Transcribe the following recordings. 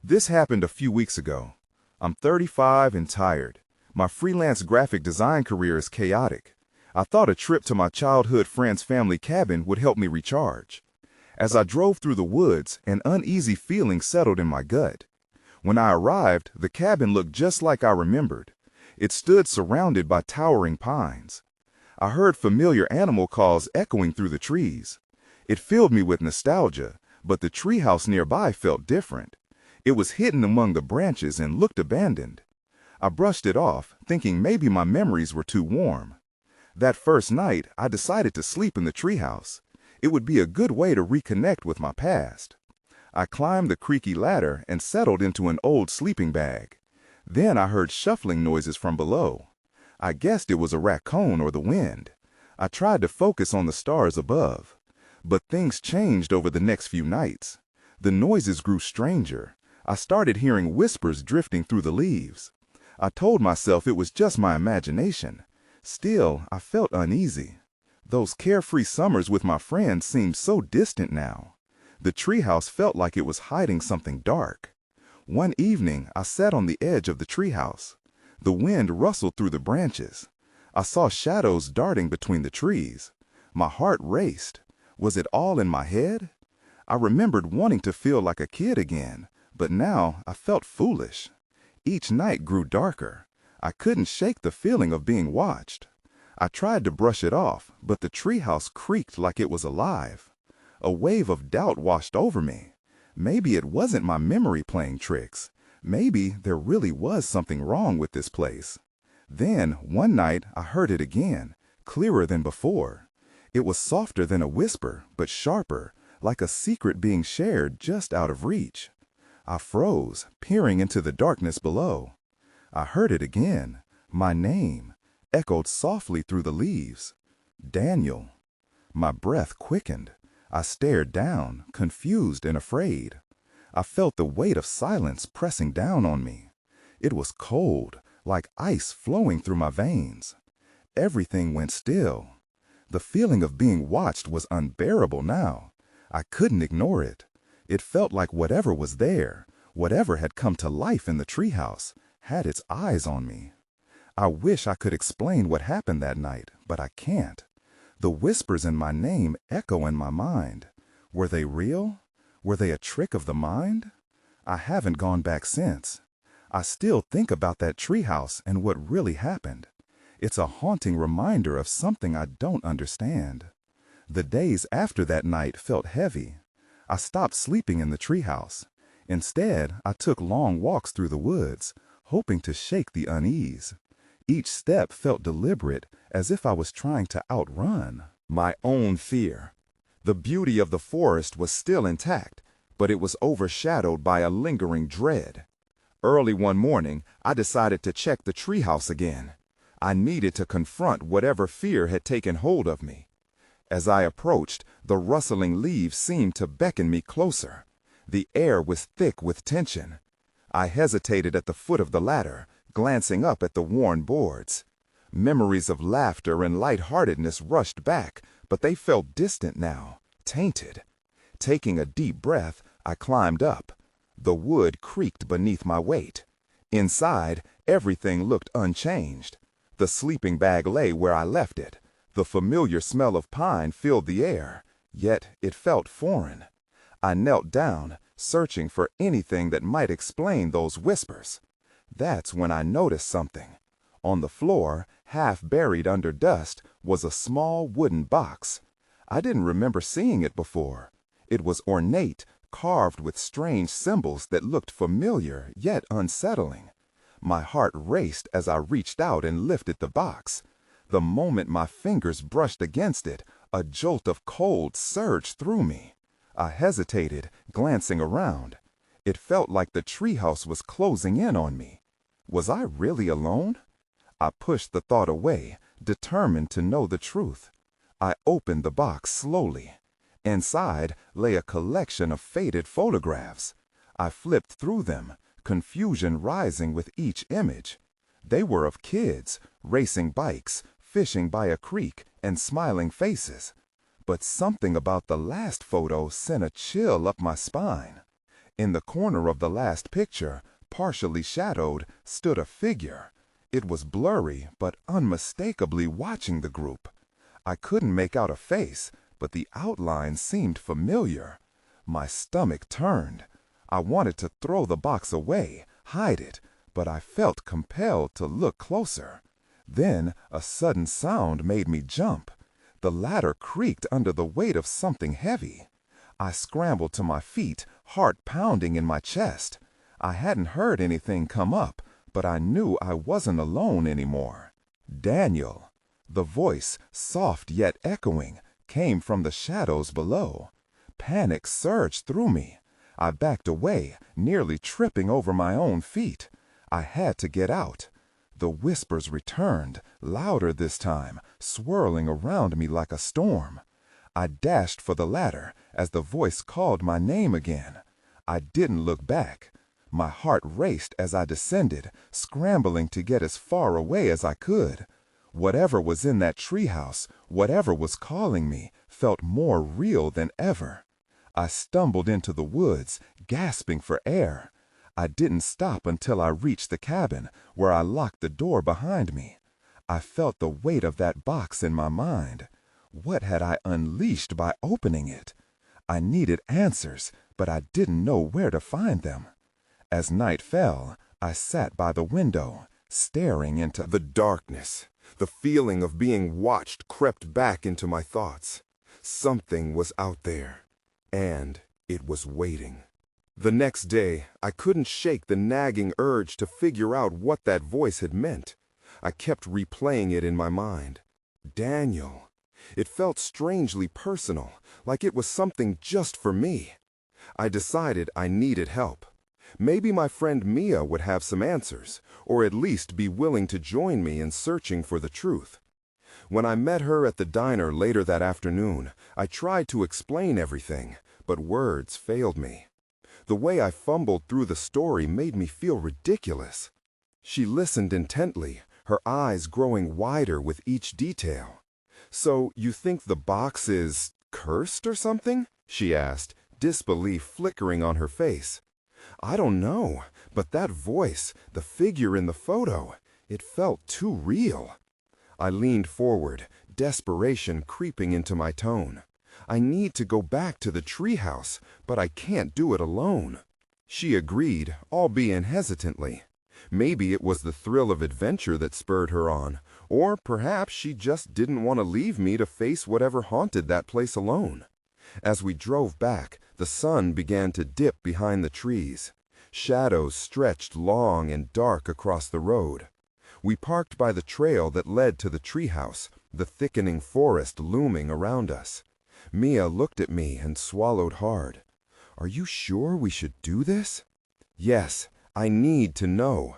This happened a few weeks ago. I'm 35 and tired. My freelance graphic design career is chaotic. I thought a trip to my childhood friend's family cabin would help me recharge. As I drove through the woods, an uneasy feeling settled in my gut. When I arrived, the cabin looked just like I remembered. It stood surrounded by towering pines. I heard familiar animal calls echoing through the trees. It filled me with nostalgia, but the treehouse nearby felt different. It was hidden among the branches and looked abandoned. I brushed it off, thinking maybe my memories were too warm. That first night, I decided to sleep in the treehouse. It would be a good way to reconnect with my past. I climbed the creaky ladder and settled into an old sleeping bag. Then I heard shuffling noises from below. I guessed it was a raccoon or the wind. I tried to focus on the stars above. But things changed over the next few nights. The noises grew stranger. I started hearing whispers drifting through the leaves. I told myself it was just my imagination. Still, I felt uneasy. Those carefree summers with my friends seemed so distant now. The treehouse felt like it was hiding something dark. One evening, I sat on the edge of the treehouse. The wind rustled through the branches. I saw shadows darting between the trees. My heart raced. Was it all in my head? I remembered wanting to feel like a kid again, but now I felt foolish. Each night grew darker. I couldn't shake the feeling of being watched. I tried to brush it off, but the treehouse creaked like it was alive. A wave of doubt washed over me. Maybe it wasn't my memory playing tricks. Maybe there really was something wrong with this place. Then, one night, I heard it again, clearer than before. It was softer than a whisper, but sharper, like a secret being shared just out of reach. I froze, peering into the darkness below. I heard it again. My name echoed softly through the leaves. Daniel. My breath quickened. I stared down, confused and afraid. I felt the weight of silence pressing down on me. It was cold, like ice flowing through my veins. Everything went still. The feeling of being watched was unbearable now. I couldn't ignore it. It felt like whatever was there, whatever had come to life in the treehouse, had its eyes on me. I wish I could explain what happened that night, but I can't. The whispers in my name echo in my mind. Were they real? Were they a trick of the mind? I haven't gone back since. I still think about that treehouse and what really happened. It's a haunting reminder of something I don't understand. The days after that night felt heavy. I stopped sleeping in the treehouse. Instead, I took long walks through the woods, hoping to shake the unease. Each step felt deliberate, as if I was trying to outrun my own fear. The beauty of the forest was still intact, but it was overshadowed by a lingering dread. Early one morning, I decided to check the treehouse again. I needed to confront whatever fear had taken hold of me. As I approached, the rustling leaves seemed to beckon me closer. The air was thick with tension. I hesitated at the foot of the ladder, glancing up at the worn boards. Memories of laughter and lightheartedness rushed back, but they felt distant now, tainted. Taking a deep breath, I climbed up. The wood creaked beneath my weight. Inside, everything looked unchanged. The sleeping bag lay where I left it. The familiar smell of pine filled the air, yet it felt foreign. I knelt down, searching for anything that might explain those whispers. That's when I noticed something. On the floor, half buried under dust, was a small wooden box. I didn't remember seeing it before. It was ornate, carved with strange symbols that looked familiar yet unsettling. My heart raced as I reached out and lifted the box. The moment my fingers brushed against it, a jolt of cold surged through me. I hesitated, glancing around. It felt like the treehouse was closing in on me. Was I really alone? I pushed the thought away, determined to know the truth. I opened the box slowly. Inside lay a collection of faded photographs. I flipped through them, confusion rising with each image. They were of kids, racing bikes, fishing by a creek, and smiling faces. But something about the last photo sent a chill up my spine. In the corner of the last picture, partially shadowed, stood a figure. It was blurry, but unmistakably watching the group. I couldn't make out a face, but the outline seemed familiar. My stomach turned. I wanted to throw the box away, hide it, but I felt compelled to look closer. Then a sudden sound made me jump. The ladder creaked under the weight of something heavy. I scrambled to my feet, heart pounding in my chest. I hadn't heard anything come up, but I knew I wasn't alone anymore. Daniel. The voice, soft yet echoing, came from the shadows below. Panic surged through me. I backed away, nearly tripping over my own feet. I had to get out. The whispers returned, louder this time, swirling around me like a storm. I dashed for the ladder as the voice called my name again. I didn't look back. My heart raced as I descended, scrambling to get as far away as I could. Whatever was in that treehouse, whatever was calling me, felt more real than ever. I stumbled into the woods, gasping for air. I didn't stop until I reached the cabin, where I locked the door behind me. I felt the weight of that box in my mind. What had I unleashed by opening it? I needed answers, but I didn't know where to find them. As night fell, I sat by the window, staring into the darkness. The feeling of being watched crept back into my thoughts. Something was out there, and it was waiting. The next day, I couldn't shake the nagging urge to figure out what that voice had meant. I kept replaying it in my mind. Daniel. It felt strangely personal, like it was something just for me. I decided I needed help. Maybe my friend Mia would have some answers, or at least be willing to join me in searching for the truth. When I met her at the diner later that afternoon, I tried to explain everything, but words failed me. The way I fumbled through the story made me feel ridiculous. She listened intently, her eyes growing wider with each detail. "So you think the box is cursed or something?" she asked, disbelief flickering on her face. "I don't know, but that voice, the figure in the photo, it felt too real." I leaned forward, desperation creeping into my tone. "I need to go back to the treehouse, but I can't do it alone." She agreed, albeit hesitantly. Maybe it was the thrill of adventure that spurred her on, or perhaps she just didn't want to leave me to face whatever haunted that place alone. As we drove back, the sun began to dip behind the trees. Shadows stretched long and dark across the road. We parked by the trail that led to the treehouse, the thickening forest looming around us. Mia looked at me and swallowed hard. "Are you sure we should do this?" "Yes, I need to know."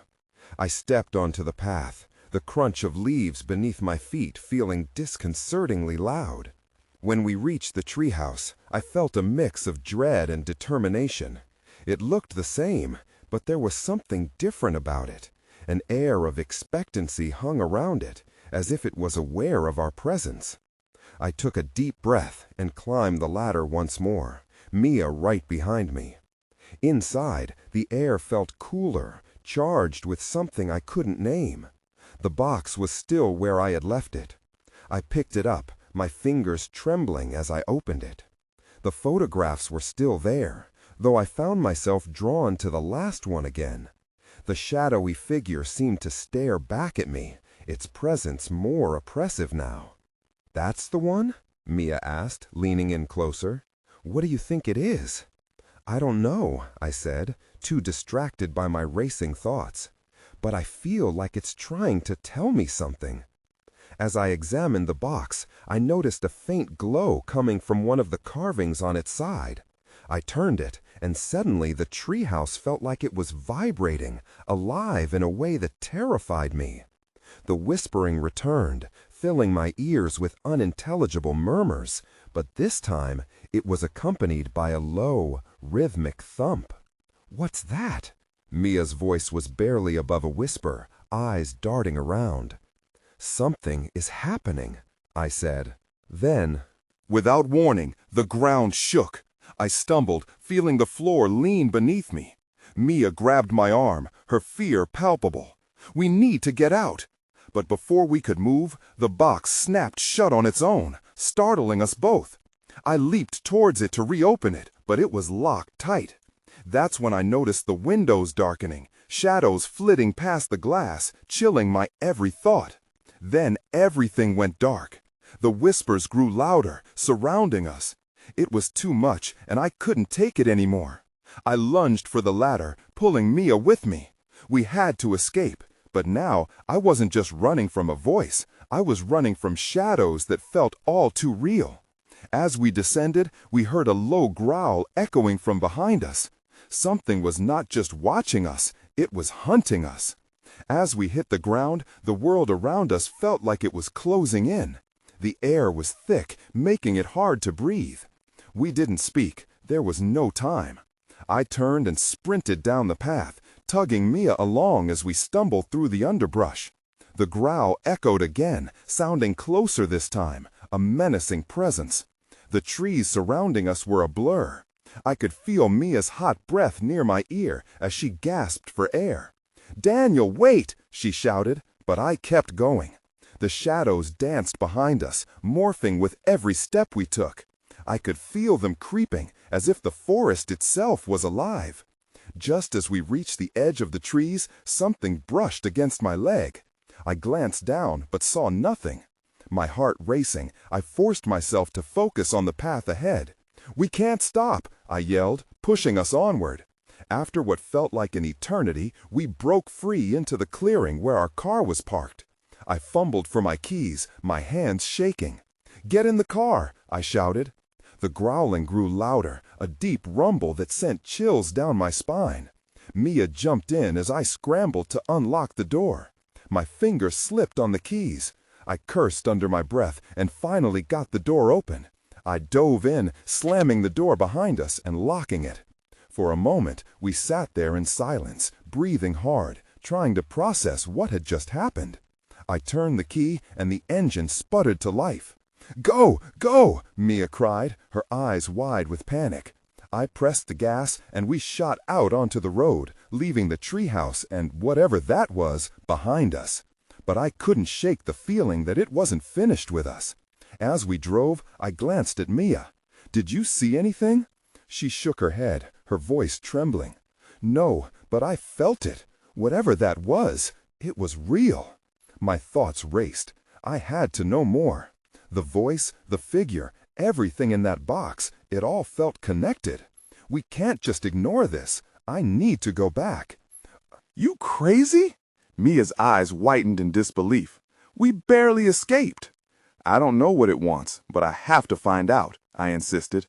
I stepped onto the path, the crunch of leaves beneath my feet feeling disconcertingly loud. When we reached the treehouse, I felt a mix of dread and determination. It looked the same, but there was something different about it. An air of expectancy hung around it, as if it was aware of our presence. I took a deep breath and climbed the ladder once more, Mia right behind me. Inside, the air felt cooler, charged with something I couldn't name. The box was still where I had left it. I picked it up, my fingers trembling as I opened it. The photographs were still there, though I found myself drawn to the last one again. The shadowy figure seemed to stare back at me, its presence more oppressive now. "That's the one?" Mia asked, leaning in closer. "What do you think it is?" "I don't know," I said, too distracted by my racing thoughts. "But I feel like it's trying to tell me something." As I examined the box, I noticed a faint glow coming from one of the carvings on its side. I turned it, and suddenly the treehouse felt like it was vibrating, alive in a way that terrified me. The whispering returned, filling my ears with unintelligible murmurs, but this time it was accompanied by a low, rhythmic thump. "What's that?" Mia's voice was barely above a whisper, eyes darting around. "Something is happening," I said. Then, without warning, the ground shook. I stumbled, feeling the floor lean beneath me. Mia grabbed my arm, her fear palpable. "We need to get out." But before we could move, the box snapped shut on its own, startling us both. I leaped towards it to reopen it, but it was locked tight. That's when I noticed the windows darkening, shadows flitting past the glass, chilling my every thought. Then everything went dark. The whispers grew louder, surrounding us. It was too much, and I couldn't take it anymore. I lunged for the ladder, pulling Mia with me. We had to escape, but now I wasn't just running from a voice. I was running from shadows that felt all too real. As we descended, we heard a low growl echoing from behind us. Something was not just watching us, it was hunting us. As we hit the ground, the world around us felt like it was closing in. The air was thick, making it hard to breathe. We didn't speak. There was no time. I turned and sprinted down the path, tugging Mia along as we stumbled through the underbrush. The growl echoed again, sounding closer this time, a menacing presence. The trees surrounding us were a blur. I could feel Mia's hot breath near my ear as she gasped for air. "Daniel, wait!" she shouted, but I kept going. The shadows danced behind us, morphing with every step we took. I could feel them creeping, as if the forest itself was alive. Just as we reached the edge of the trees, something brushed against my leg. I glanced down, but saw nothing. My heart racing, I forced myself to focus on the path ahead. "We can't stop!" I yelled, pushing us onward. After what felt like an eternity, we broke free into the clearing where our car was parked. I fumbled for my keys, my hands shaking. "Get in the car!" I shouted. The growling grew louder, a deep rumble that sent chills down my spine. Mia jumped in as I scrambled to unlock the door. My fingers slipped on the keys. I cursed under my breath and finally got the door open. I dove in, slamming the door behind us and locking it. For a moment, we sat there in silence, breathing hard, trying to process what had just happened. I turned the key and the engine sputtered to life. "Go! Go!" Mia cried, her eyes wide with panic. I pressed the gas and we shot out onto the road, leaving the treehouse and whatever that was behind us. But I couldn't shake the feeling that it wasn't finished with us. As we drove, I glanced at Mia. "Did you see anything?" She shook her head, her voice trembling. "No, but I felt it. Whatever that was, it was real." My thoughts raced. I had to know more. The voice, the figure, everything in that box, it all felt connected. We can't just ignore this. I need to go back. "You crazy?" Mia's eyes whitened in disbelief. "We barely escaped." "I don't know what it wants, but I have to find out," I insisted.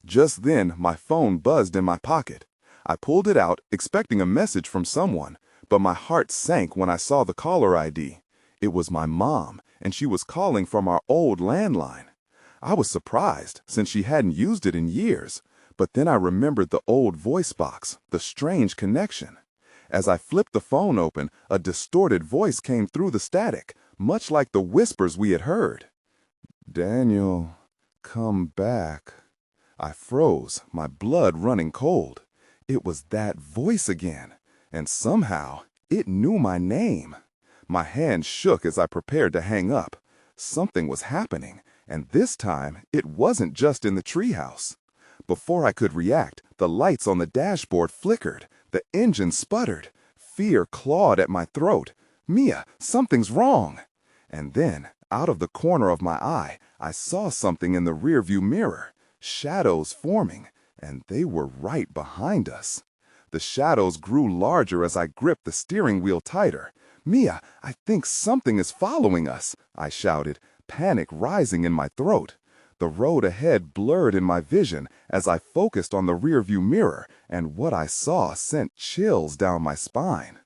Just then, my phone buzzed in my pocket. I pulled it out, expecting a message from someone, but my heart sank when I saw the caller ID. It was my mom, and she was calling from our old landline. I was surprised, since she hadn't used it in years, but then I remembered the old voice box, the strange connection. As I flipped the phone open, a distorted voice came through the static, much like the whispers we had heard. "Daniel, come back." I froze, my blood running cold. It was that voice again, and somehow it knew my name. My hand shook as I prepared to hang up. Something was happening, and this time it wasn't just in the treehouse. Before I could react, the lights on the dashboard flickered, the engine sputtered. Fear clawed at my throat. "Mia, something's wrong." And then, out of the corner of my eye, I saw something in the rearview mirror. Shadows forming, and they were right behind us. The shadows grew larger as I gripped the steering wheel tighter. "Mia, I think something is following us," I shouted, panic rising in my throat. The road ahead blurred in my vision as I focused on the rearview mirror, and what I saw sent chills down my spine.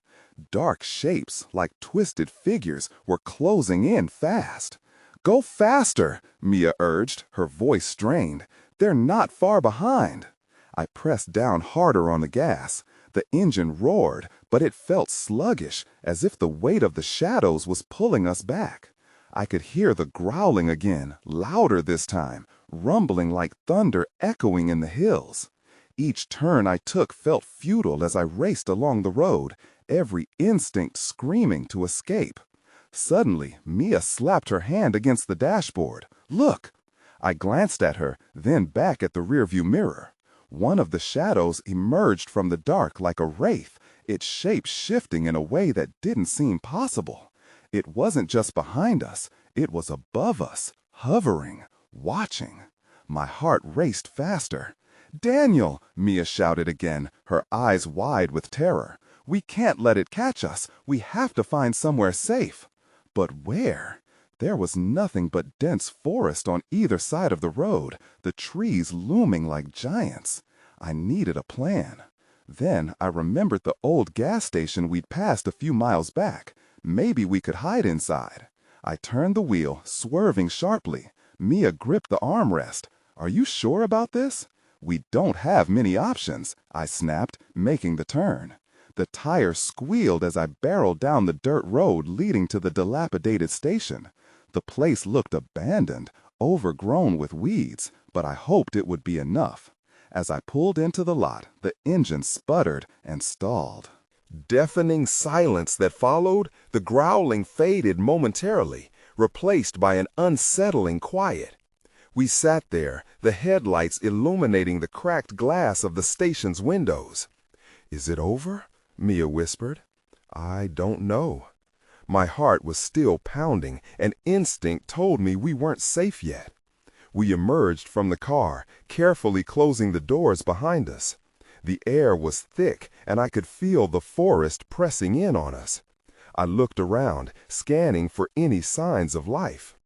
Dark shapes, like twisted figures, were closing in fast. "Go faster," Mia urged, her voice strained. "They're not far behind." I pressed down harder on the gas. The engine roared, but it felt sluggish, as if the weight of the shadows was pulling us back. I could hear the growling again, louder this time, rumbling like thunder echoing in the hills. Each turn I took felt futile as I raced along the road, every instinct screaming to escape. Suddenly, Mia slapped her hand against the dashboard. "Look!" I glanced at her, then back at the rearview mirror. One of the shadows emerged from the dark like a wraith, its shape shifting in a way that didn't seem possible. It wasn't just behind us, it was above us, hovering, watching. My heart raced faster. "Daniel!" Mia shouted again, her eyes wide with terror. "We can't let it catch us. We have to find somewhere safe." But where? There was nothing but dense forest on either side of the road, the trees looming like giants. I needed a plan. Then I remembered the old gas station we'd passed a few miles back. Maybe we could hide inside. I turned the wheel, swerving sharply. Mia gripped the armrest. "Are you sure about this?" "We don't have many options," I snapped, making the turn. The tire squealed as I barreled down the dirt road leading to the dilapidated station. The place looked abandoned, overgrown with weeds, but I hoped it would be enough. As I pulled into the lot, the engine sputtered and stalled. Deafening silence that followed, the growling faded momentarily, replaced by an unsettling quiet. We sat there, the headlights illuminating the cracked glass of the station's windows. "Is it over?" Mia whispered. "I don't know." My heart was still pounding, and instinct told me we weren't safe yet. We emerged from the car, carefully closing the doors behind us. The air was thick, and I could feel the forest pressing in on us. I looked around, scanning for any signs of life.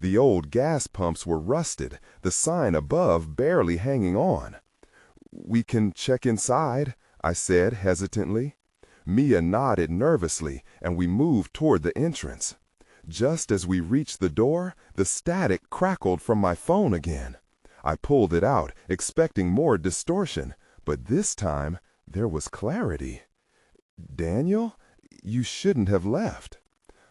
The old gas pumps were rusted, the sign above barely hanging on. "We can check inside," I said hesitantly. Mia nodded nervously, and we moved toward the entrance. Just as we reached the door, the static crackled from my phone again. I pulled it out, expecting more distortion, but this time there was clarity. "Daniel, you shouldn't have left."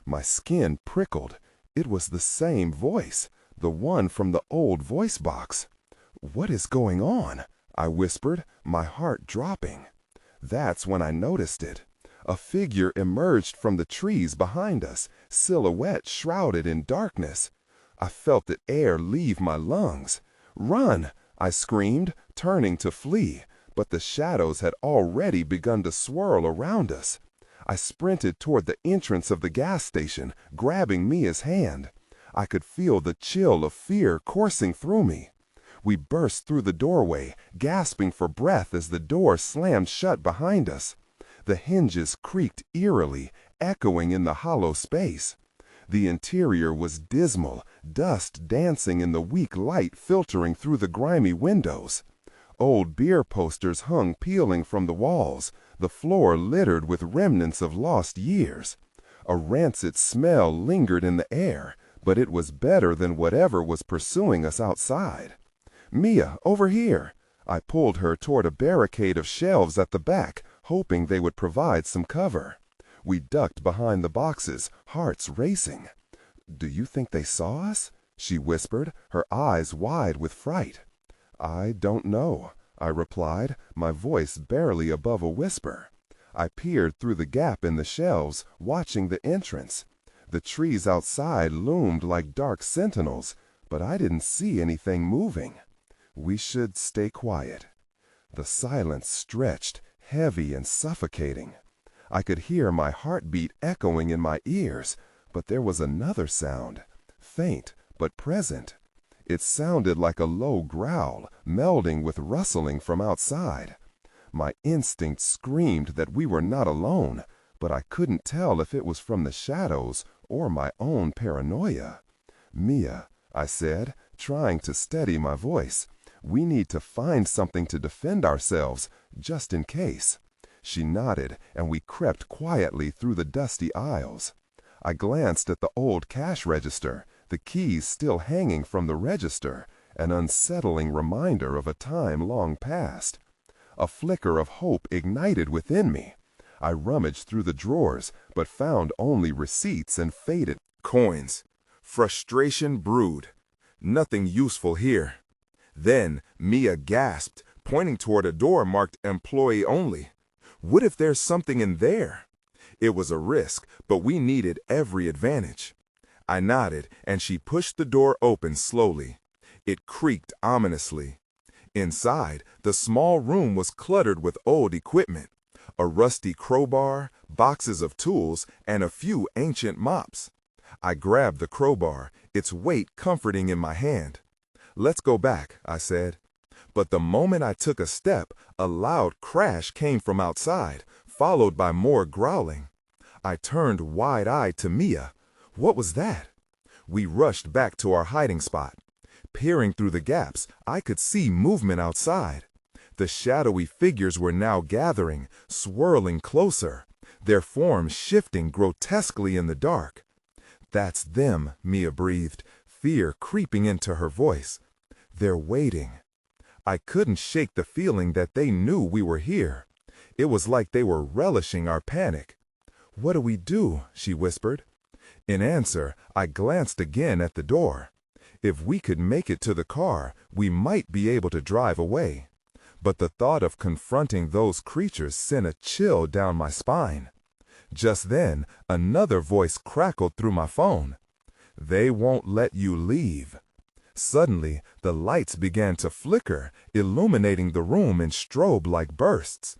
My skin prickled. It was the same voice, the one from the old voice box. "What is going on?" I whispered, my heart dropping. That's when I noticed it. A figure emerged from the trees behind us, silhouette shrouded in darkness. I felt the air leave my lungs. "Run!" I screamed, turning to flee, but the shadows had already begun to swirl around us. I sprinted toward the entrance of the gas station, grabbing Mia's hand. I could feel the chill of fear coursing through me. We burst through the doorway, gasping for breath as the door slammed shut behind us. The hinges creaked eerily, echoing in the hollow space. The interior was dismal, dust dancing in the weak light filtering through the grimy windows. Old beer posters hung peeling from the walls, the floor littered with remnants of lost years. A rancid smell lingered in the air, but it was better than whatever was pursuing us outside. "Mia, over here!" I pulled her toward a barricade of shelves at the back, hoping they would provide some cover. We ducked behind the boxes, hearts racing. "Do you think they saw us?" she whispered, her eyes wide with fright. "I don't know," I replied, my voice barely above a whisper. I peered through the gap in the shelves, watching the entrance. The trees outside loomed like dark sentinels, but I didn't see anything moving. We should stay quiet. The silence stretched, heavy and suffocating. I could hear my heartbeat echoing in my ears, but there was another sound, faint but present. It sounded like a low growl, melding with rustling from outside. My instinct screamed that we were not alone, but I couldn't tell if it was from the shadows or my own paranoia. "Mia," I said, trying to steady my voice, "we need to find something to defend ourselves, just in case." She nodded, and we crept quietly through the dusty aisles. I glanced at the old cash register, the keys still hanging from the register, an unsettling reminder of a time long past. A flicker of hope ignited within me. I rummaged through the drawers, but found only receipts and faded coins. Frustration brewed. Nothing useful here. Then Mia gasped, pointing toward a door marked employee only. What if there's something in there? It was a risk, but we needed every advantage. I nodded, and she pushed the door open slowly. It creaked ominously. Inside, the small room was cluttered with old equipment. A rusty crowbar, boxes of tools, and a few ancient mops. I grabbed the crowbar, its weight comforting in my hand. "Let's go back," I said. But the moment I took a step, a loud crash came from outside, followed by more growling. I turned wide-eyed to Mia. What was that? We rushed back to our hiding spot. Peering through the gaps, I could see movement outside. The shadowy figures were now gathering, swirling closer, their forms shifting grotesquely in the dark. "That's them," Mia breathed, fear creeping into her voice. "They're waiting." I couldn't shake the feeling that they knew we were here. It was like they were relishing our panic. "What do we do?" she whispered. In answer, I glanced again at the door. If we could make it to the car, we might be able to drive away. But the thought of confronting those creatures sent a chill down my spine. Just then, another voice crackled through my phone. "They won't let you leave." Suddenly, the lights began to flicker, illuminating the room in strobe-like bursts.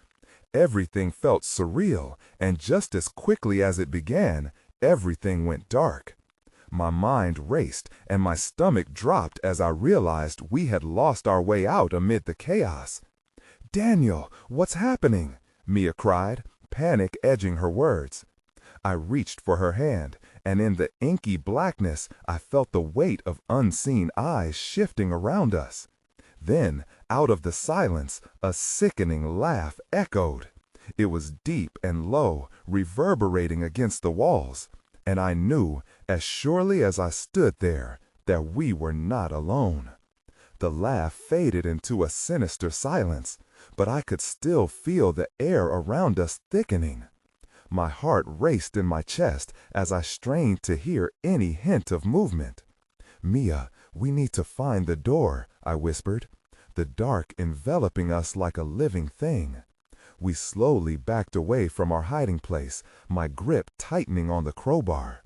Everything felt surreal, and just as quickly as it began, everything went dark. My mind raced, and my stomach dropped as I realized we had lost our way out amid the chaos. "Daniel, what's happening?" Mia cried, panic edging her words. I reached for her hand, and in the inky blackness, I felt the weight of unseen eyes shifting around us. Then, out of the silence, a sickening laugh echoed. It was deep and low, reverberating against the walls, and I knew, as surely as I stood there, that we were not alone. The laugh faded into a sinister silence, but I could still feel the air around us thickening. My heart raced in my chest as I strained to hear any hint of movement. "Mia, we need to find the door," I whispered, the dark enveloping us like a living thing. We slowly backed away from our hiding place, my grip tightening on the crowbar.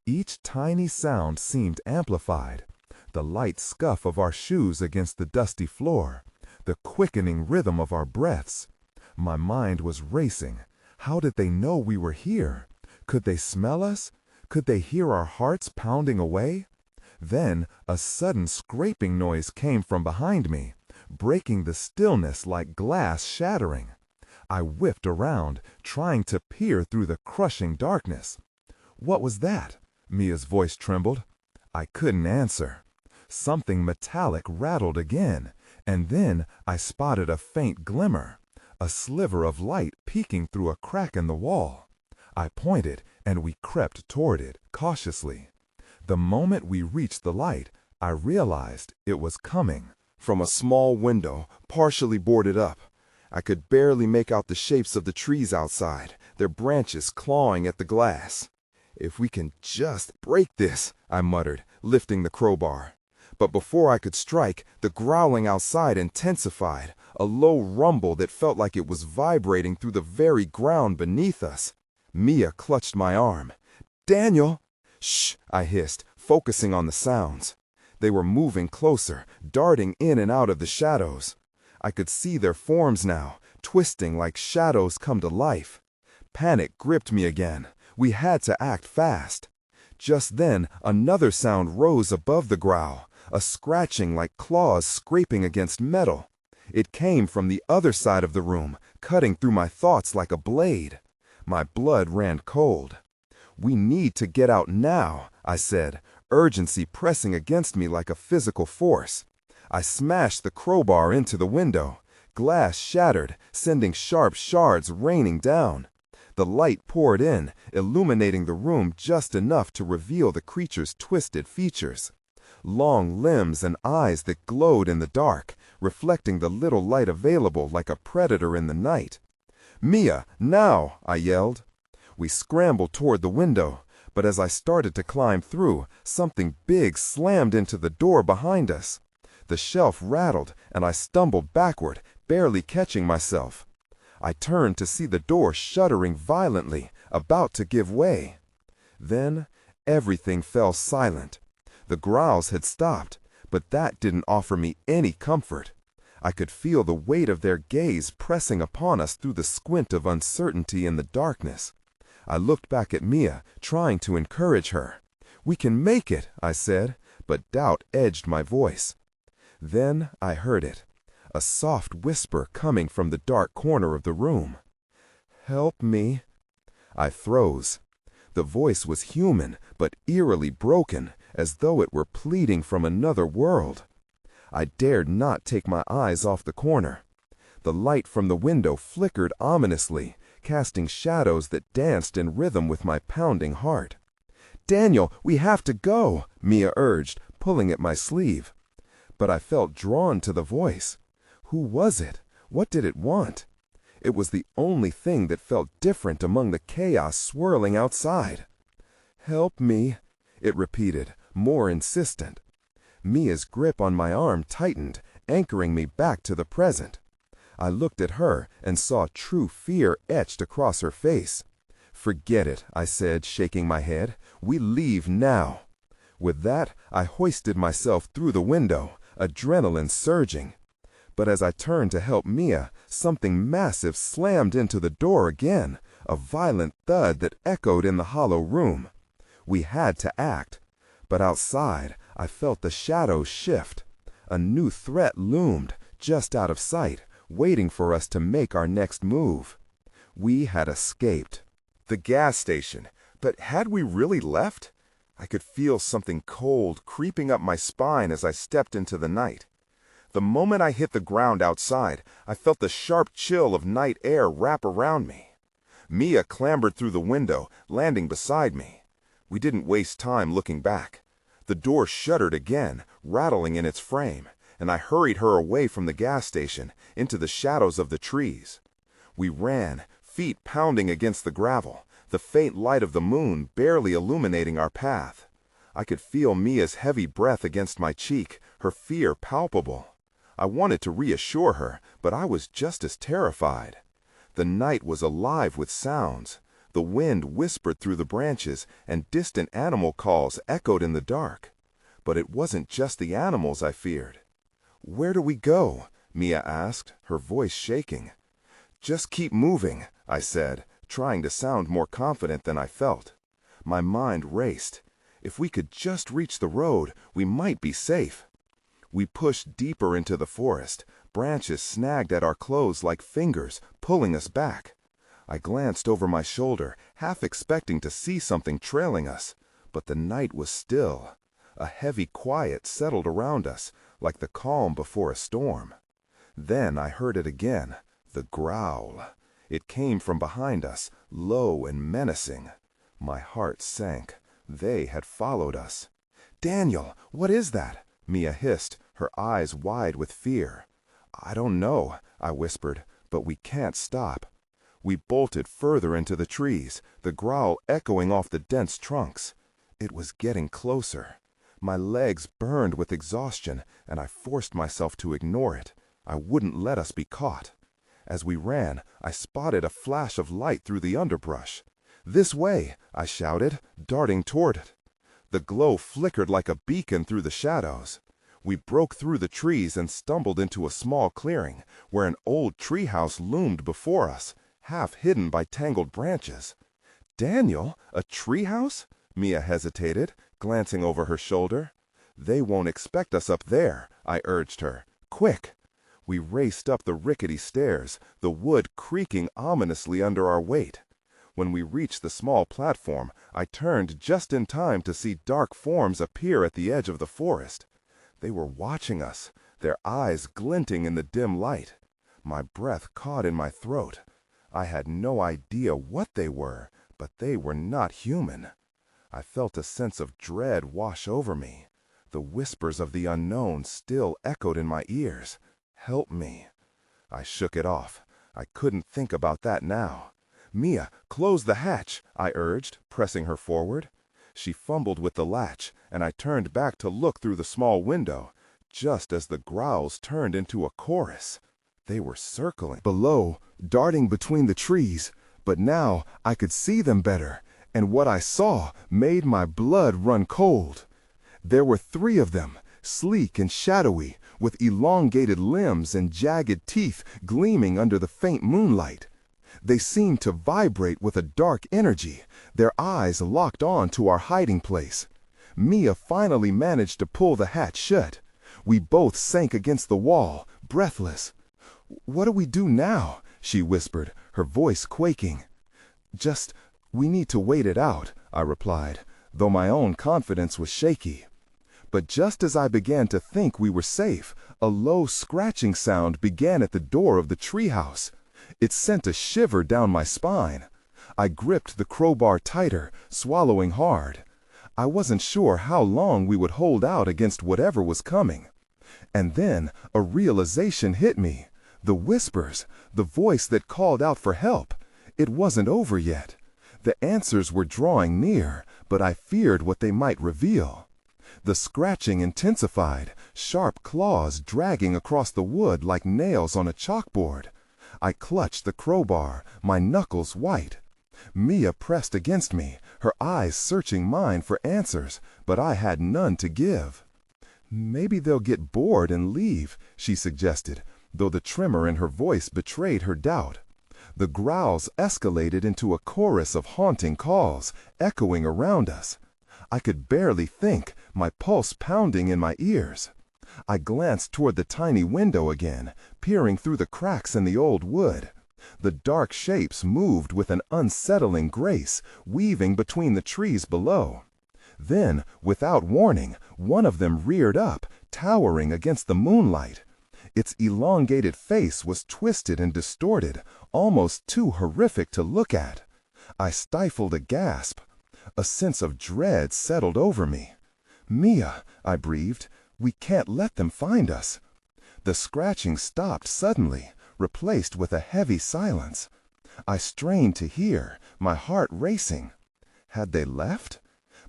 Each tiny sound seemed amplified. The light scuff of our shoes against the dusty floor, the quickening rhythm of our breaths. My mind was racing. How did they know we were here? Could they smell us? Could they hear our hearts pounding away? Then a sudden scraping noise came from behind me, breaking the stillness like glass shattering. I whipped around, trying to peer through the crushing darkness. "What was that?" Mia's voice trembled. I couldn't answer. Something metallic rattled again, and then I spotted a faint glimmer. A sliver of light peeking through a crack in the wall. I pointed, and we crept toward it, cautiously. The moment we reached the light, I realized it was coming from a small window, partially boarded up. I could barely make out the shapes of the trees outside, their branches clawing at the glass. "If we can just break this," I muttered, lifting the crowbar. But before I could strike, the growling outside intensified, a low rumble that felt like it was vibrating through the very ground beneath us. Mia clutched my arm. "Daniel!" "Shh!" I hissed, focusing on the sounds. They were moving closer, darting in and out of the shadows. I could see their forms now, twisting like shadows come to life. Panic gripped me again. We had to act fast. Just then, another sound rose above the growl, a scratching like claws scraping against metal. It came from the other side of the room, cutting through my thoughts like a blade. My blood ran cold. "We need to get out now," I said, urgency pressing against me like a physical force. I smashed the crowbar into the window. Glass shattered, sending sharp shards raining down. The light poured in, illuminating the room just enough to reveal the creature's twisted features. Long limbs and eyes that glowed in the dark, reflecting the little light available like a predator in the night. "Mia, now!" I yelled. We scrambled toward the window, but as I started to climb through, something big slammed into the door behind us. The shelf rattled, and I stumbled backward, barely catching myself. I turned to see the door shuddering violently, about to give way. Then, everything fell silent. The growls had stopped, but that didn't offer me any comfort. I could feel the weight of their gaze pressing upon us through the squint of uncertainty in the darkness. I looked back at Mia, trying to encourage her. "We can make it," I said, but doubt edged my voice. Then I heard it, a soft whisper coming from the dark corner of the room. "Help me." I froze. The voice was human, but eerily broken, as though it were pleading from another world. I dared not take my eyes off the corner. The light from the window flickered ominously, casting shadows that danced in rhythm with my pounding heart. "Daniel, we have to go," Mia urged, pulling at my sleeve. But I felt drawn to the voice. Who was it? What did it want? It was the only thing that felt different among the chaos swirling outside. "Help me," it repeated, more insistent. Mia's grip on my arm tightened, anchoring me back to the present. I looked at her and saw true fear etched across her face. "Forget it," I said, shaking my head. "We leave now." With that, I hoisted myself through the window, adrenaline surging. But as I turned to help Mia, something massive slammed into the door again, a violent thud that echoed in the hollow room. We had to act. But outside, I felt the shadows shift. A new threat loomed, just out of sight, waiting for us to make our next move. We had escaped. The gas station. But had we really left? I could feel something cold creeping up my spine as I stepped into the night. The moment I hit the ground outside, I felt the sharp chill of night air wrap around me. Mia clambered through the window, landing beside me. We didn't waste time looking back. The door shuddered again, rattling in its frame, and I hurried her away from the gas station, into the shadows of the trees. We ran, feet pounding against the gravel, the faint light of the moon barely illuminating our path. I could feel Mia's heavy breath against my cheek, her fear palpable. I wanted to reassure her, but I was just as terrified. The night was alive with sounds. The wind whispered through the branches, and distant animal calls echoed in the dark. But it wasn't just the animals I feared. "Where do we go?" Mia asked, her voice shaking. "Just keep moving," I said, trying to sound more confident than I felt. My mind raced. If we could just reach the road, we might be safe. We pushed deeper into the forest, branches snagged at our clothes like fingers, pulling us back. I glanced over my shoulder, half expecting to see something trailing us, but the night was still. A heavy quiet settled around us, like the calm before a storm. Then I heard it again, the growl. It came from behind us, low and menacing. My heart sank. They had followed us. "Daniel, what is that?" Mia hissed, her eyes wide with fear. "I don't know," I whispered, "but we can't stop." We bolted further into the trees, the growl echoing off the dense trunks. It was getting closer. My legs burned with exhaustion, and I forced myself to ignore it. I wouldn't let us be caught. As we ran, I spotted a flash of light through the underbrush. "This way!" I shouted, darting toward it. The glow flickered like a beacon through the shadows. We broke through the trees and stumbled into a small clearing, where an old treehouse loomed before us, half hidden by tangled branches. "Daniel, a treehouse?" Mia hesitated, glancing over her shoulder. "They won't expect us up there," I urged her. "Quick!" We raced up the rickety stairs, the wood creaking ominously under our weight. When we reached the small platform, I turned just in time to see dark forms appear at the edge of the forest. They were watching us, their eyes glinting in the dim light. My breath caught in my throat. I had no idea what they were, but they were not human. I felt a sense of dread wash over me. The whispers of the unknown still echoed in my ears. "Help me." I shook it off. I couldn't think about that now. "Mia, close the hatch," I urged, pressing her forward. She fumbled with the latch, and I turned back to look through the small window. just as the growls turned into a chorus. They were circling below, darting between the trees, but now I could see them better, and what I saw made my blood run cold. There were 3 of them, sleek and shadowy, with elongated limbs and jagged teeth gleaming under the faint moonlight. They seemed to vibrate with a dark energy, their eyes locked on to our hiding place. Mia finally managed to pull the hatch shut. We both sank against the wall, breathless. "What do we do now?" she whispered, her voice quaking. We need to wait it out," I replied, though my own confidence was shaky. But just as I began to think we were safe, a low scratching sound began at the door of the treehouse. It sent a shiver down my spine. I gripped the crowbar tighter, swallowing hard. I wasn't sure how long we would hold out against whatever was coming. And then a realization hit me. The whispers, the voice that called out for help. It wasn't over yet. The answers were drawing near, but I feared what they might reveal. The scratching intensified, sharp claws dragging across the wood like nails on a chalkboard. I clutched the crowbar, my knuckles white. Mia pressed against me, her eyes searching mine for answers, but I had none to give. "Maybe they'll get bored and leave," she suggested, though the tremor in her voice betrayed her doubt. The growls escalated into a chorus of haunting calls, echoing around us. I could barely think, my pulse pounding in my ears. I glanced toward the tiny window again, peering through the cracks in the old wood. The dark shapes moved with an unsettling grace, weaving between the trees below. Then, without warning, one of them reared up, towering against the moonlight. Its elongated face was twisted and distorted, almost too horrific to look at. I stifled a gasp. A sense of dread settled over me. "Mia," I breathed, "we can't let them find us." The scratching stopped suddenly, replaced with a heavy silence. I strained to hear, my heart racing. Had they left?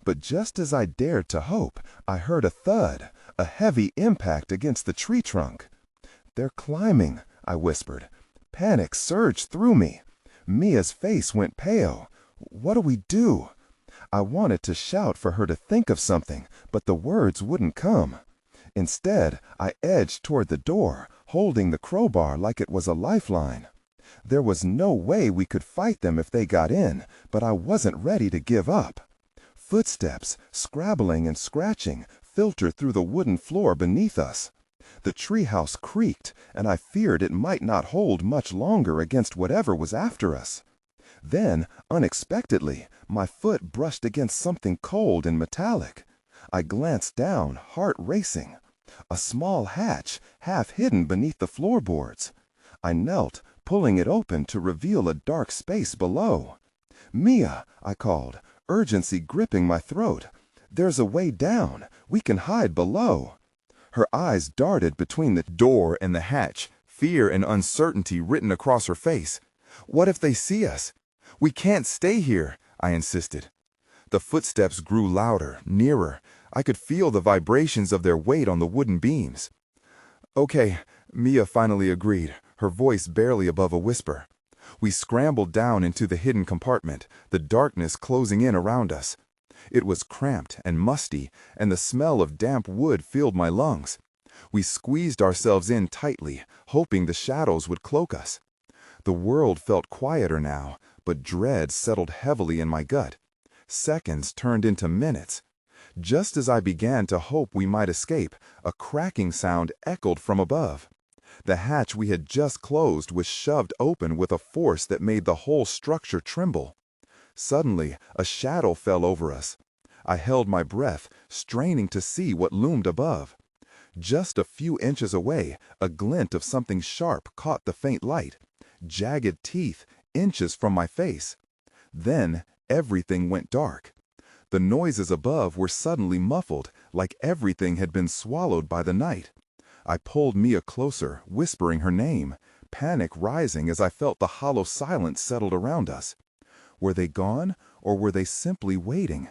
But just as I dared to hope, I heard a thud, a heavy impact against the tree trunk. "They're climbing," I whispered. Panic surged through me. Mia's face went pale. "What do we do?" I wanted to shout for her to think of something, but the words wouldn't come. Instead, I edged toward the door, holding the crowbar like it was a lifeline. There was no way we could fight them if they got in, but I wasn't ready to give up. Footsteps, scrabbling and scratching, filtered through the wooden floor beneath us. The treehouse creaked, and I feared it might not hold much longer against whatever was after us. Then, unexpectedly, my foot brushed against something cold and metallic. I glanced down, heart racing. A small hatch, half hidden beneath the floorboards. I knelt, pulling it open to reveal a dark space below. "Mia," I called, urgency gripping my throat. "There's a way down. We can hide below." Her eyes darted between the door and the hatch, fear and uncertainty written across her face. "What if they see us? We can't stay here," I insisted. The footsteps grew louder, nearer. I could feel the vibrations of their weight on the wooden beams. "Okay," Mia finally agreed, her voice barely above a whisper. We scrambled down into the hidden compartment, the darkness closing in around us. It was cramped and musty, and the smell of damp wood filled my lungs. We squeezed ourselves in tightly, hoping the shadows would cloak us. The world felt quieter now, but dread settled heavily in my gut. Seconds turned into minutes. Just as I began to hope we might escape, a cracking sound echoed from above. The hatch we had just closed was shoved open with a force that made the whole structure tremble. Suddenly, a shadow fell over us. I held my breath, straining to see what loomed above. Just a few inches away, a glint of something sharp caught the faint light. Jagged teeth, inches from my face. Then, everything went dark. The noises above were suddenly muffled, like everything had been swallowed by the night. I pulled Mia closer, whispering her name, panic rising as I felt the hollow silence settled around us. Were they gone, or were they simply waiting?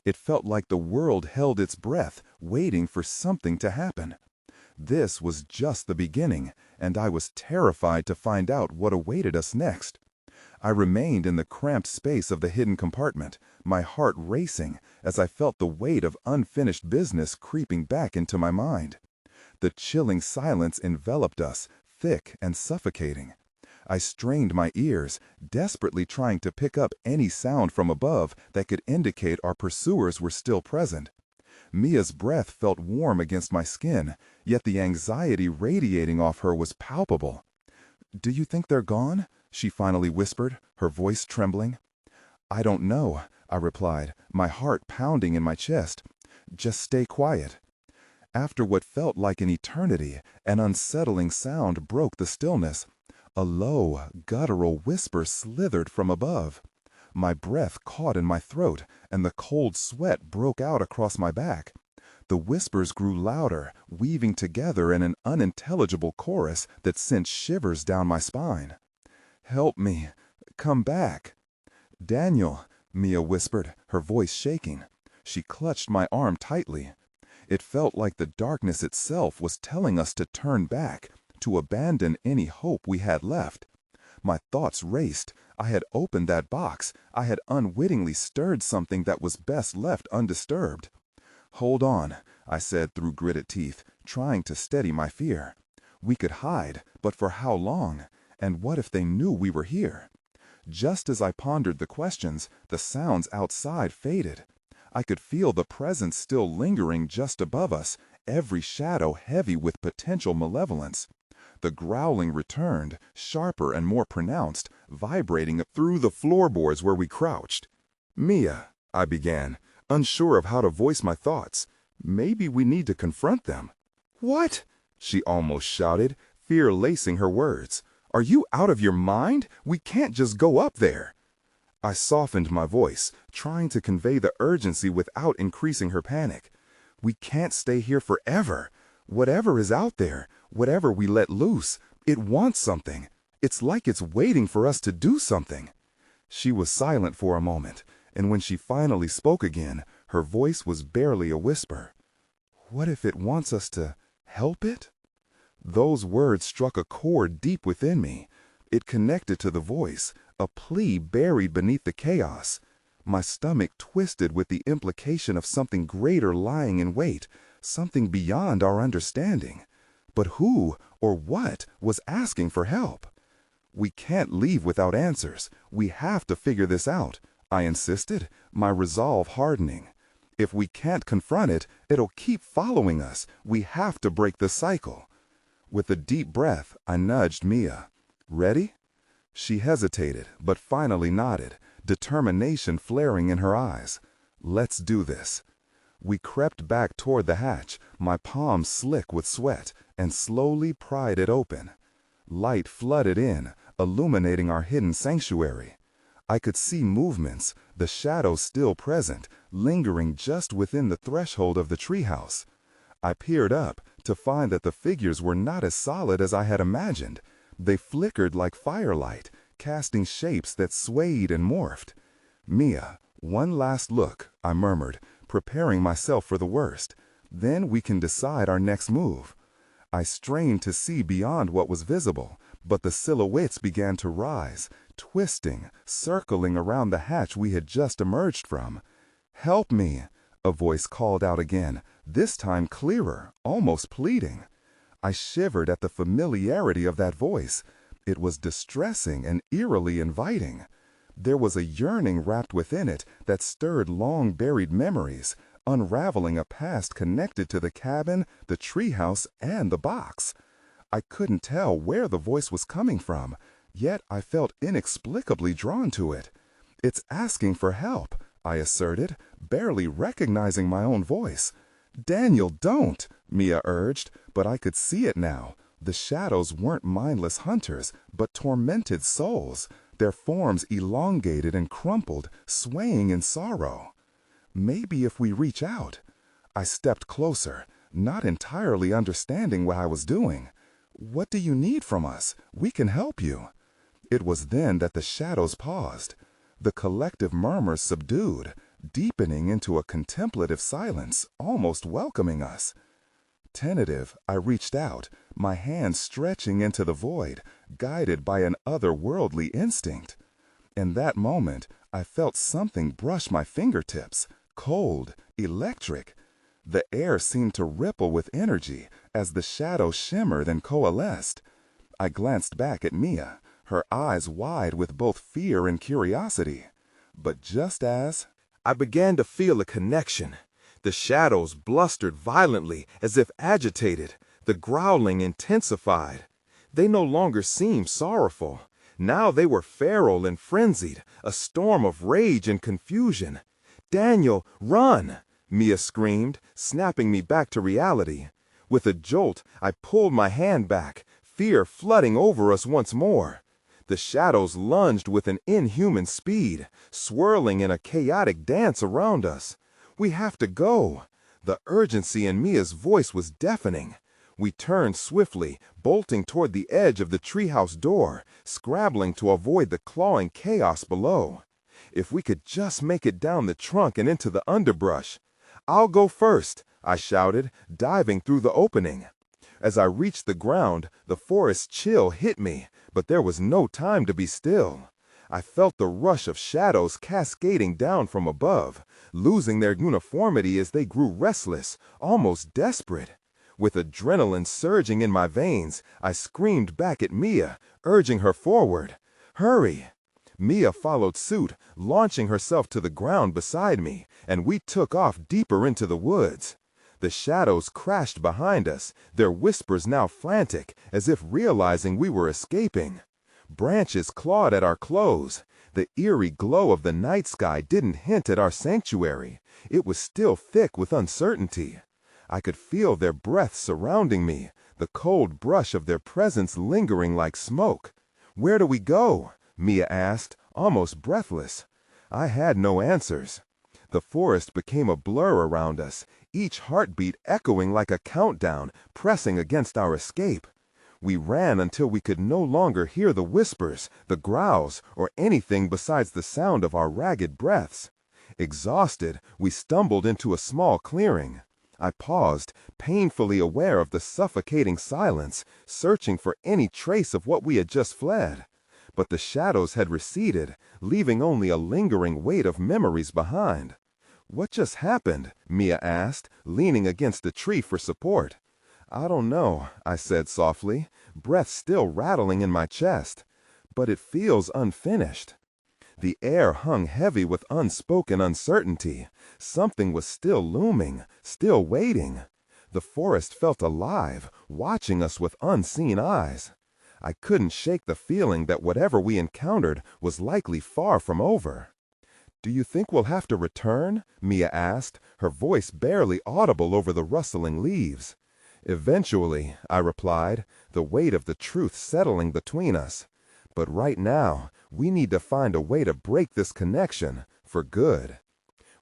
It felt like the world held its breath, waiting for something to happen. This was just the beginning, and I was terrified to find out what awaited us next. I remained in the cramped space of the hidden compartment, my heart racing as I felt the weight of unfinished business creeping back into my mind. The chilling silence enveloped us, thick and suffocating. I strained my ears, desperately trying to pick up any sound from above that could indicate our pursuers were still present. Mia's breath felt warm against my skin, yet the anxiety radiating off her was palpable. "Do you think they're gone?" she finally whispered, her voice trembling. "I don't know," I replied, my heart pounding in my chest. "Just stay quiet." After what felt like an eternity, an unsettling sound broke the stillness. A low, guttural whisper slithered from above. My breath caught in my throat, and the cold sweat broke out across my back. The whispers grew louder, weaving together in an unintelligible chorus that sent shivers down my spine. "Help me. Come back." "Daniel," Mia whispered, her voice shaking. She clutched my arm tightly. It felt like the darkness itself was telling us to turn back, to abandon any hope we had left. My thoughts raced. I had opened that box. I had unwittingly stirred something that was best left undisturbed. "Hold on," I said through gritted teeth, trying to steady my fear. We could hide, but for how long? And what if they knew we were here? Just as I pondered the questions, the sounds outside faded. I could feel the presence still lingering just above us, every shadow heavy with potential malevolence. The growling returned, sharper and more pronounced, vibrating through the floorboards where we crouched. "Mia," I began, unsure of how to voice my thoughts. "Maybe we need to confront them." "What?" she almost shouted, fear lacing her words. "Are you out of your mind? We can't just go up there." I softened my voice, trying to convey the urgency without increasing her panic. "We can't stay here forever. Whatever is out there, whatever we let loose, it wants something. It's like it's waiting for us to do something." She was silent for a moment, and when she finally spoke again, her voice was barely a whisper. "What if it wants us to help it?" Those words struck a chord deep within me. It connected to the voice, a plea buried beneath the chaos. My stomach twisted with the implication of something greater lying in wait, something beyond our understanding. But who or what was asking for help? "We can't leave without answers. We have to figure this out," I insisted, my resolve hardening. "If we can't confront it, it'll keep following us. We have to break the cycle." With a deep breath, I nudged Mia. "Ready?" She hesitated, but finally nodded, determination flaring in her eyes. "Let's do this." We crept back toward the hatch, my palms slick with sweat, and slowly pried it open. Light flooded in, illuminating our hidden sanctuary. I could see movements, the shadows still present, lingering just within the threshold of the treehouse. I peered up to find that the figures were not as solid as I had imagined. They flickered like firelight, casting shapes that swayed and morphed. "Mia, one last look," I murmured, preparing myself for the worst. "Then we can decide our next move." I strained to see beyond what was visible, but the silhouettes began to rise, twisting, circling around the hatch we had just emerged from. "Help me!" a voice called out again, this time clearer, almost pleading. I shivered at the familiarity of that voice. It was distressing and eerily inviting. There was a yearning wrapped within it that stirred long-buried memories, unraveling a past connected to the cabin, the treehouse, and the box. I couldn't tell where the voice was coming from, yet I felt inexplicably drawn to it. "It's asking for help," I asserted, barely recognizing my own voice. "Daniel, don't," Mia urged, but I could see it now. The shadows weren't mindless hunters, but tormented souls, their forms elongated and crumpled, swaying in sorrow. "Maybe if we reach out." I stepped closer, not entirely understanding what I was doing. "What do you need from us? We can help you." It was then that the shadows paused. The collective murmurs subdued, deepening into a contemplative silence, almost welcoming us. Tentative, I reached out, my hand stretching into the void, guided by an otherworldly instinct. In that moment, I felt something brush my fingertips, cold, electric. The air seemed to ripple with energy as the shadow shimmered and coalesced. I glanced back at Mia, her eyes wide with both fear and curiosity. But just as I began to feel a connection. The shadows blustered violently as if agitated. The growling intensified. They no longer seemed sorrowful. Now they were feral and frenzied, a storm of rage and confusion. "Daniel, run!" Mia screamed, snapping me back to reality. With a jolt, I pulled my hand back, fear flooding over us once more. The shadows lunged with an inhuman speed, swirling in a chaotic dance around us. "We have to go!" The urgency in Mia's voice was deafening. We turned swiftly, bolting toward the edge of the treehouse door, scrabbling to avoid the clawing chaos below. If we could just make it down the trunk and into the underbrush. "I'll go first," I shouted, diving through the opening. As I reached the ground, the forest chill hit me, but there was no time to be still. I felt the rush of shadows cascading down from above, losing their uniformity as they grew restless, almost desperate. With adrenaline surging in my veins, I screamed back at Mia, urging her forward. "Hurry!" Mia followed suit, launching herself to the ground beside me, and we took off deeper into the woods. The shadows crashed behind us, their whispers now frantic, as if realizing we were escaping. Branches clawed at our clothes. The eerie glow of the night sky didn't hint at our sanctuary. It was still thick with uncertainty. I could feel their breath surrounding me, the cold brush of their presence lingering like smoke. "Where do we go?" Mia asked, almost breathless. I had no answers. The forest became a blur around us, each heartbeat echoing like a countdown, pressing against our escape. We ran until we could no longer hear the whispers, the growls, or anything besides the sound of our ragged breaths. Exhausted, we stumbled into a small clearing. I paused, painfully aware of the suffocating silence, searching for any trace of what we had just fled. But the shadows had receded, leaving only a lingering weight of memories behind. "What just happened?" Mia asked, leaning against a tree for support. "I don't know," I said softly, breath still rattling in my chest. "But it feels unfinished." The air hung heavy with unspoken uncertainty. Something was still looming, still waiting. The forest felt alive, watching us with unseen eyes. I couldn't shake the feeling that whatever we encountered was likely far from over. "Do you think we'll have to return?" Mia asked, her voice barely audible over the rustling leaves. "Eventually," I replied, the weight of the truth settling between us. "But right now, we need to find a way to break this connection, for good."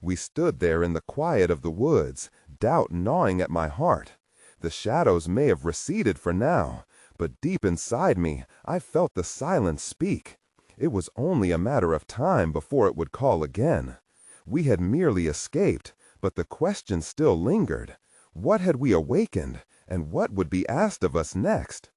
We stood there in the quiet of the woods, doubt gnawing at my heart. The shadows may have receded for now, but deep inside me, I felt the silence speak. It was only a matter of time before it would call again. We had merely escaped, but the question still lingered. What had we awakened, and what would be asked of us next?